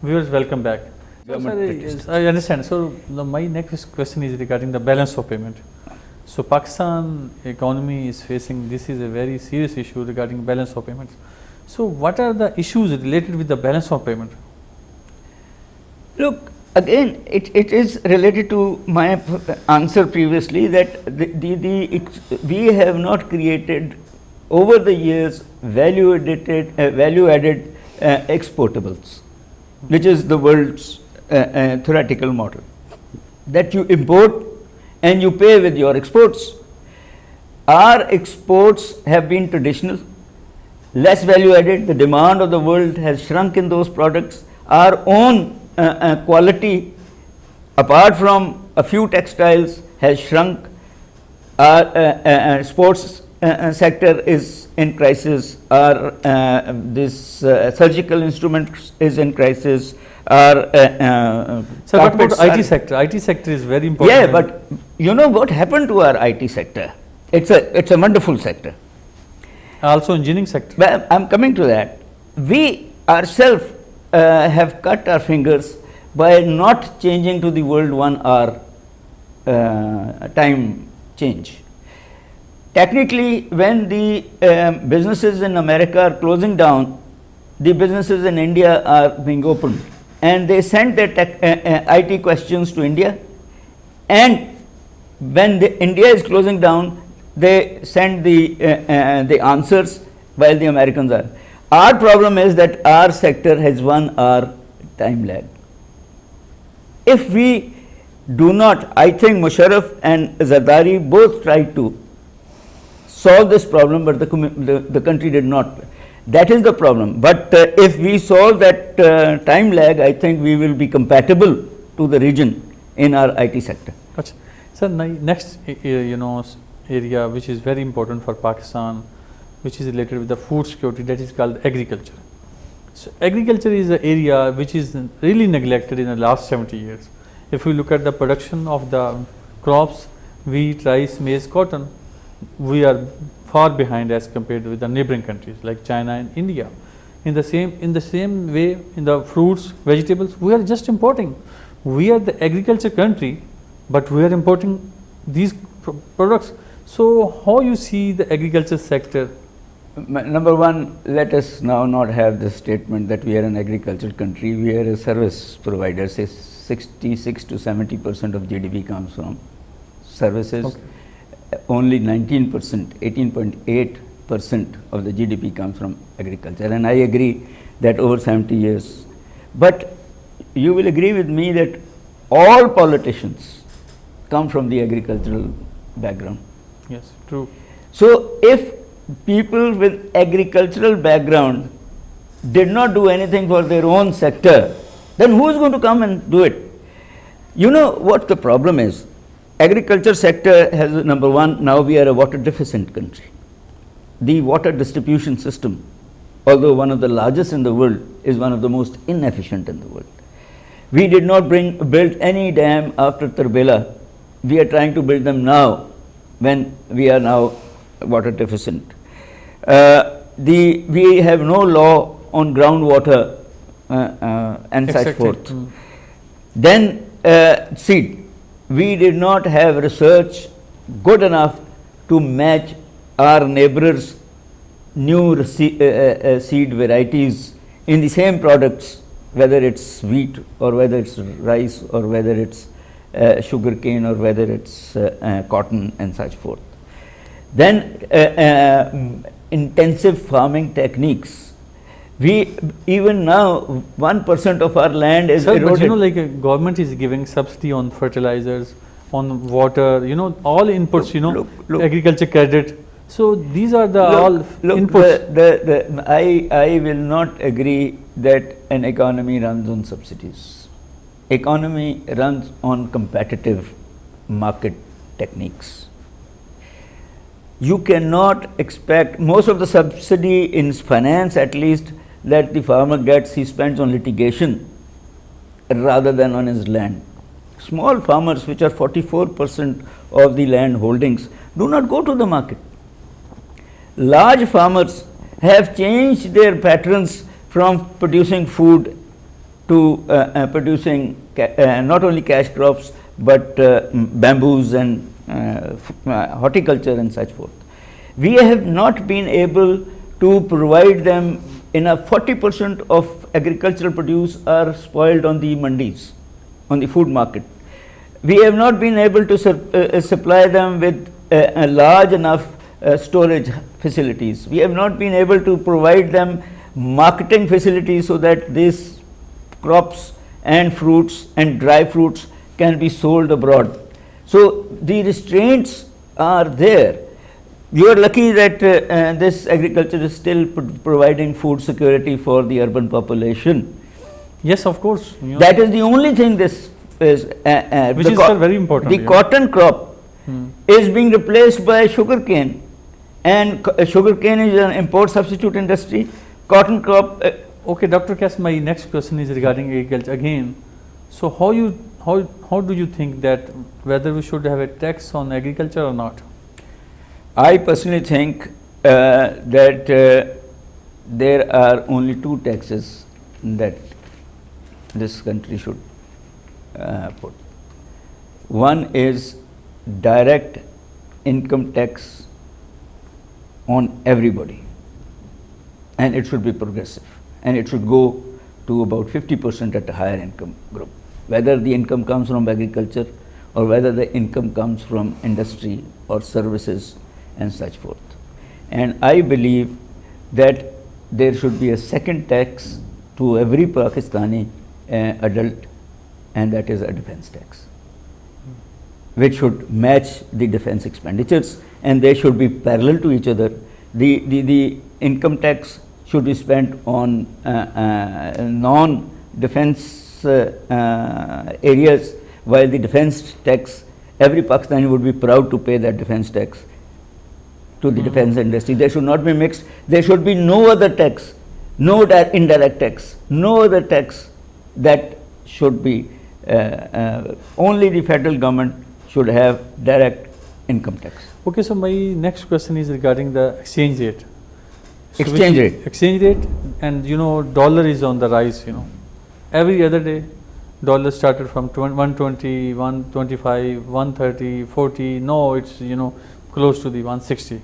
Viewers, welcome back. So, sir, yes, I understand. So, my next question is regarding the balance of payment. So, Pakistan economy is facing, this is a very serious issue regarding balance of payments. So, what are the issues related with the balance of payment? Look, again, it is related to my answer previously that we have not created over the years value added exportables, which is the world's theoretical model, that you import and you pay with your exports. Our exports have been traditional, less value added. The demand of the world has shrunk in those products. Our own quality, apart from a few textiles, has shrunk. Our sports sector is in crisis. Our surgical instruments is in crisis. Our so what about IT sector? IT sector is very important. Yeah, but you know what happened to our IT sector? It's a wonderful sector. Also engineering sector. Well, I'm coming to that. We ourselves have cut our fingers by not changing to the world 1 hour time change. Technically, when the businesses in America are closing down, the businesses in India are being opened, and they send their IT questions to India, and when India is closing down, they send the answers while the Americans are. Our problem is that our sector has 1 hour time lag. If we do not, I think Musharraf and Zardari both tried to solve this problem, but the country did not. That is the problem. But if we solve that time lag, I think we will be compatible to the region in our IT sector. Achha. Sir, next area which is very important for Pakistan, which is related with the food security, that is called agriculture. So, agriculture is an area which is really neglected in the last 70 years. If we look at the production of the crops, wheat, rice, maize, cotton, we are far behind as compared with the neighboring countries like China and India. In the same way, in the fruits, vegetables, we are just importing. We are the agriculture country, but we are importing these products. So, how you see the agriculture sector? Number one, let us now not have this statement that we are an agricultural country. We are a service provider. Say 66 to 70% of GDP comes from services. Okay. Only 19%, 18.8% of the GDP comes from agriculture, and I agree that over 70 years. But you will agree with me that all politicians come from the agricultural background. Yes, true. So, if people with agricultural background did not do anything for their own sector, then who is going to come and do it? You know what the problem is? Agriculture sector has, number one, now we are a water deficient country. The water distribution system, although one of the largest in the world, is one of the most inefficient in the world. We did not build any dam after Tarbela. We are trying to build them now when we are now water deficient. We have no law on groundwater and such forth. Then seed. We did not have research good enough to match our neighbors' new seed varieties in the same products, whether it's wheat or whether it's rice or whether it's sugar cane or whether it's cotton and such forth. Then intensive farming techniques. We even now 1% of our land is eroded. But you know, like a government is giving subsidy on fertilizers, on water, you know, all inputs, you know, look, agriculture credit. So these are the inputs. I will not agree that an economy runs on subsidies. Economy runs on competitive market techniques. You cannot expect, most of the subsidy in finance at least that the farmer gets, he spends on litigation rather than on his land. Small farmers, which are 44% of the land holdings, do not go to the market. Large farmers have changed their patterns from producing food to producing not only cash crops but bamboos and horticulture and such forth. We have not been able to provide them enough. 40% of agricultural produce are spoiled on the mandis, on the food market. We have not been able to supply them with a large enough storage facilities. We have not been able to provide them marketing facilities so that these crops and fruits and dry fruits can be sold abroad. So the restraints are there. You are lucky that this agriculture is still providing food security for the urban population. Yes, of course. That is the only thing this is. Which is very important. The cotton crop is being replaced by sugarcane, and sugarcane is an import substitute industry. Cotton crop. Okay, Dr. Kass, my next question is regarding agriculture again. So how do you think that whether we should have a tax on agriculture or not? I personally think that there are only two taxes that this country should put. One is direct income tax on everybody, and it should be progressive, and it should go to about 50% at a higher income group, whether the income comes from agriculture or whether the income comes from industry or services and such forth. And I believe that there should be a second tax to every Pakistani adult, and that is a defense tax, which should match the defense expenditures, and they should be parallel to each other. The income tax should be spent on non-defense areas, while the defense tax, every Pakistani would be proud to pay that defense tax to the defense industry. They should not be mixed. There should be no other tax, no indirect tax, no other tax that should be, only the federal government should have direct income tax. Okay, so my next question is regarding the exchange rate. So exchange rate, and dollar is on the rise, Every other day, dollar started from 120, 125, 130, 40, no, it's, close to the 160.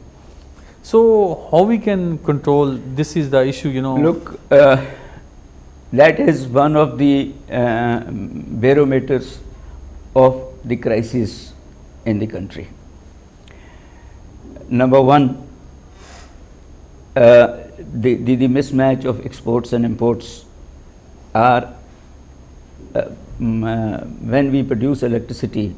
So how we can control, this is the issue, Look, that is one of the barometers of the crisis in the country. Number one, the mismatch of exports and imports are when we produce electricity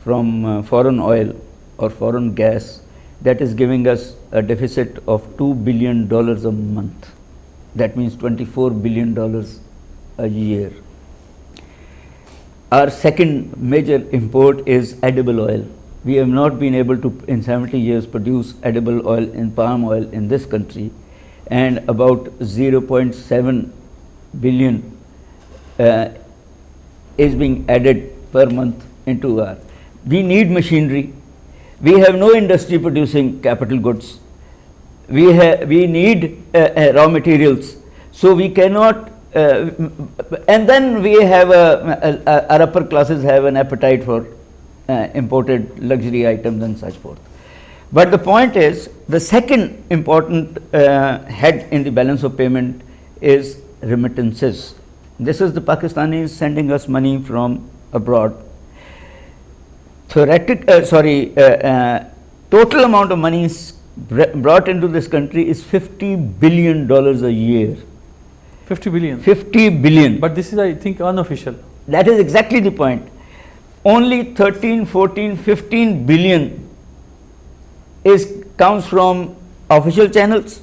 from foreign oil or foreign gas, that is giving us a deficit of $2 billion a month. That means $24 billion a year. Our second major import is edible oil. We have not been able to, in 70 years, produce edible oil and palm oil in this country, and about 0.7 billion is being added per month into our. We need machinery. We have no industry producing capital goods. We need raw materials. So we cannot, and then we have our upper classes have an appetite for imported luxury items and such forth. But the point is, the second important head in the balance of payment is remittances. This is the Pakistanis sending us money from abroad. Total amount of money brought into this country is $50 billion a year. 50 billion? 50 billion. But this is, I think, unofficial. That is exactly the point. Only 13, 14, 15 billion comes from official channels,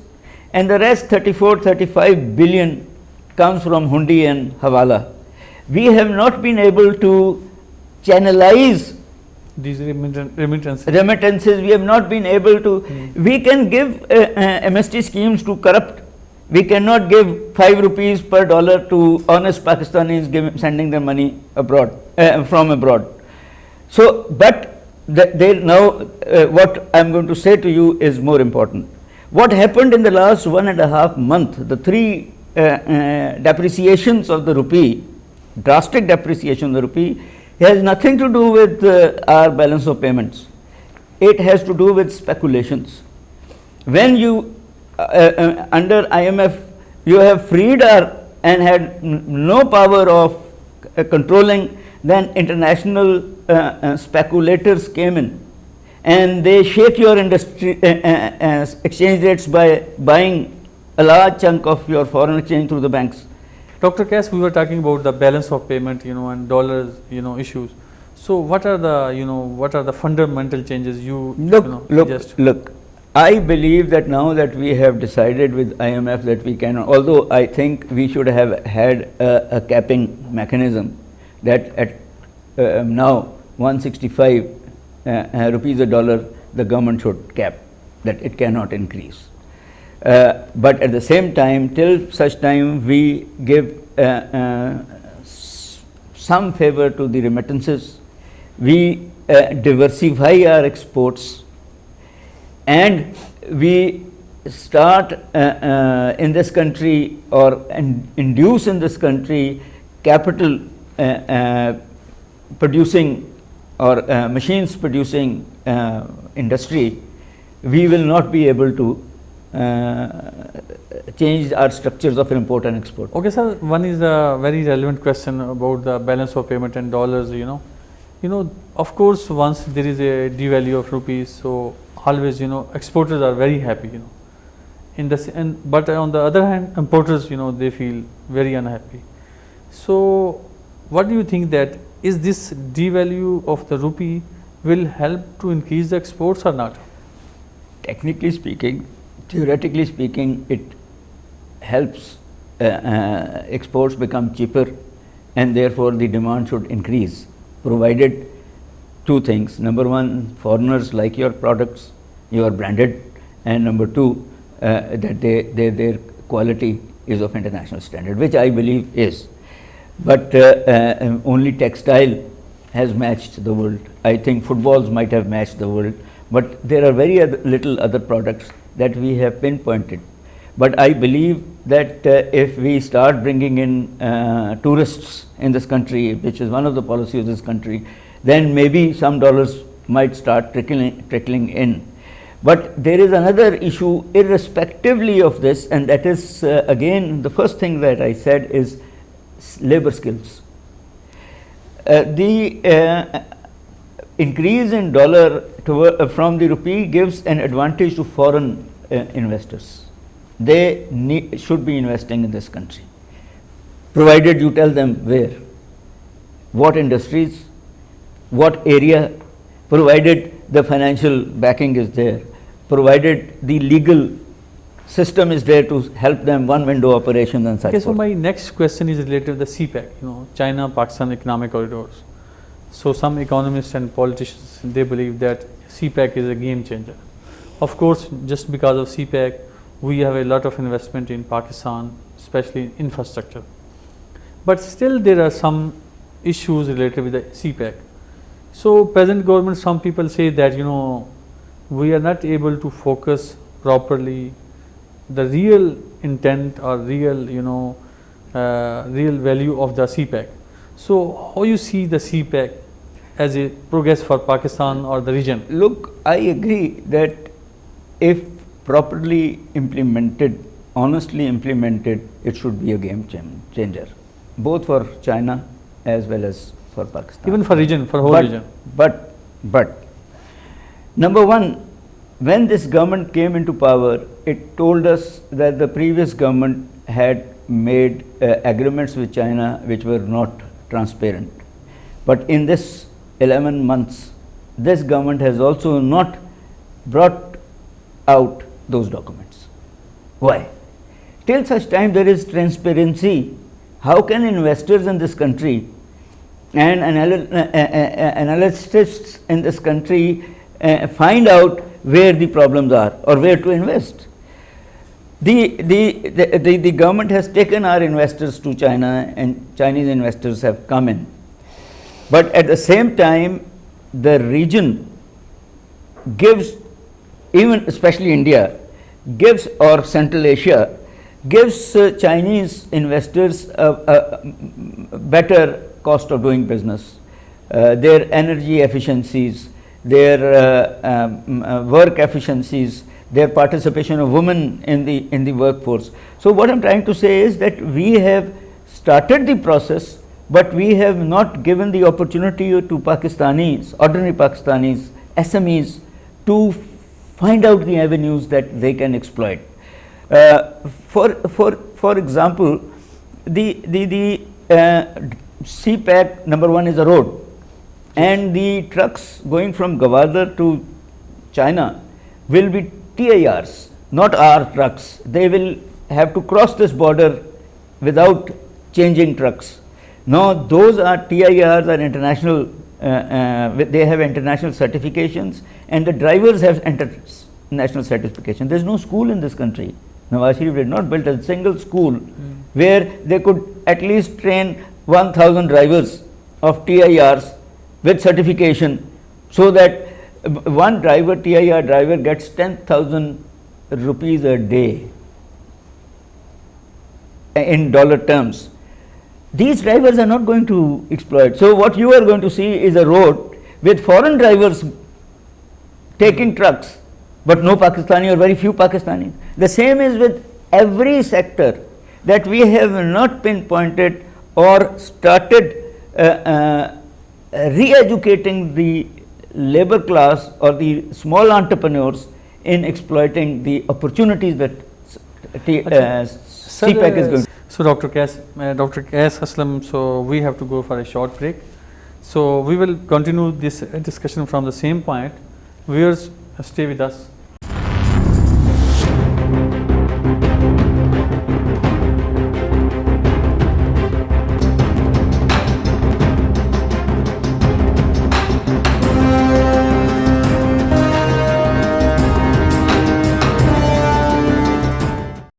and the rest 34, 35 billion comes from hundi and hawala. We have not been able to channelize these remittances. We have not been able to. We can give MST schemes to corrupt. We cannot give 5 rupees per dollar to honest Pakistanis sending their money abroad, from abroad. So, but now what I am going to say to you is more important. What happened in the last 1.5 months, the 3 depreciations of the rupee drastic depreciation of the rupee has nothing to do with our balance of payments. It has to do with speculations. When you under IMF you have freed our and had no power of controlling, then international speculators came in and they shake your industry exchange rates by buying a large chunk of your foreign exchange through the banks. Dr. Kass, we were talking about the balance of payment, and dollars, issues. So what are the fundamental changes you suggest? Look, I believe that now that we have decided with IMF that we can, although I think we should have had a capping mechanism that at now 165 rupees a dollar, the government should cap, that it cannot increase. But at the same time, till such time we give some favor to the remittances, we diversify our exports, and we start in this country or induce in this country capital producing or machines producing industry, we will not be able to change our structures of import and export. Okay, sir. One is a very relevant question about the balance of payment and dollars. Of course, once there is a devalue of rupees, so always exporters are very happy. But on the other hand, importers they feel very unhappy. So, what do you think that is this devalue of the rupee will help to increase the exports or not? Technically speaking, theoretically speaking, it helps exports become cheaper, and therefore the demand should increase, provided two things. Number one, foreigners like your products, you are branded, and number two, that their quality is of international standard, which I believe is. But only textile has matched the world. I think footballs might have matched the world, but there are very little other products that we have pinpointed. But I believe that if we start bringing in tourists in this country, which is one of the policies of this country, then maybe some dollars might start trickling in. But there is another issue irrespectively of this, and that is again the first thing that I said is labor skills. The increase in dollar from the rupee gives an advantage to foreign investors. They should be investing in this country, provided you tell them where, what industries, what area, provided the financial backing is there, provided the legal system is there to help them one window operations and such. Okay, so my next question is related to the CPAC, China-Pakistan economic corridors. So some economists and politicians, they believe that CPAC is a game changer. Of course, just because of CPAC, we have a lot of investment in Pakistan, especially in infrastructure. But still there are some issues related with the CPAC. So present government, some people say that we are not able to focus properly the real intent or real real value of the CPAC. So how you see the CPAC as a progress for Pakistan or the region? Look, I agree that if properly implemented, honestly implemented, it should be a game changer, both for China as well as for Pakistan. Even for region, for whole region. But number one, when this government came into power, it told us that the previous government had made agreements with China which were not transparent. But in this 11 months, this government has also not brought out those documents. Why? Till such time there is transparency, how can investors in this country and analysts in this country find out where the problems are or where to invest? The government has taken our investors to China, and Chinese investors have come in. But at the same time, the region gives, even especially India, gives, or Central Asia, gives Chinese investors a better cost of doing business, their energy efficiencies, their work efficiencies, their participation of women in the workforce. So what I'm trying to say is that we have started the process, but we have not given the opportunity to Pakistanis, ordinary Pakistanis, SMEs, to find out the avenues that they can exploit. For example, the CPAC number 1 is a road, and the trucks going from Gwadar to China will be TIRs, not our trucks. They will have to cross this border without changing trucks. Now those are TIRs, are international, they have international certifications, and the drivers have international certification. There is no school in this country. Nawaz Sharif did not build a single school where they could at least train 1,000 drivers of TIRs with certification, so that one driver, TIR driver, gets 10,000 rupees a day in dollar terms. These drivers are not going to exploit. So what you are going to see is a road with foreign drivers taking trucks, but no Pakistani or very few Pakistanis. The same is with every sector that we have not pinpointed or started re-educating the labor class or the small entrepreneurs in exploiting the opportunities that CPAC is going to. So Dr. Qais Aslam, so we have to go for a short break. So we will continue this discussion from the same point. Viewers, stay with us.